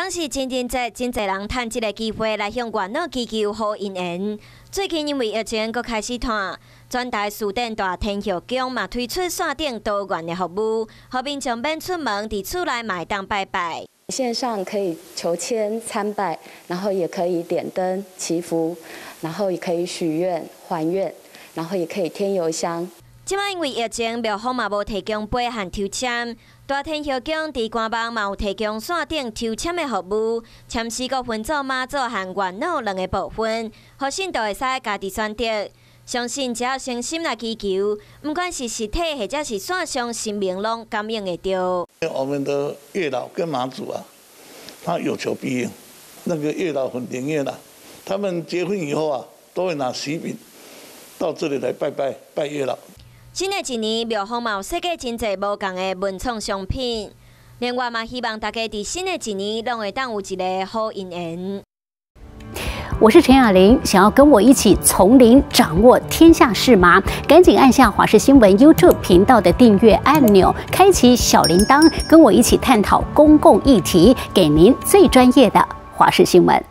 当时情人节，真侪人趁这个机会来向元老祈求好姻缘。最近因为疫情，阁开始团，全台四电大天后宫嘛推出线顶多元的服务，和民众免出门，伫厝内买当拜拜。线上可以求签参拜，然后也可以点灯祈福，然后也可以许愿还愿，然后也可以添油香。 即摆因为疫情，庙方嘛无提供杯和抽签，大天后宫伫官网嘛有提供线顶抽签的服务，签4个分组妈祖和元老2个部分，互信徒会使家己选择。相信只要诚心来祈求，不管是实体或者是线上，神明拢感应会到。我们的月老跟妈祖啊，他有求必应。那个月老很灵验的，他们结婚以后啊，都会拿喜饼到这里来拜月老。 新的一年，庙方嘛有设计真侪无同的文创商品，另外嘛希望大家伫新的一年拢会当有一个好姻缘。我是陈雅玲，想要跟我一起从零掌握天下事吗？赶紧按下华视新闻 YouTube 频道的订阅按钮，开启小铃铛，跟我一起探讨公共议题，给您最专业的华视新闻。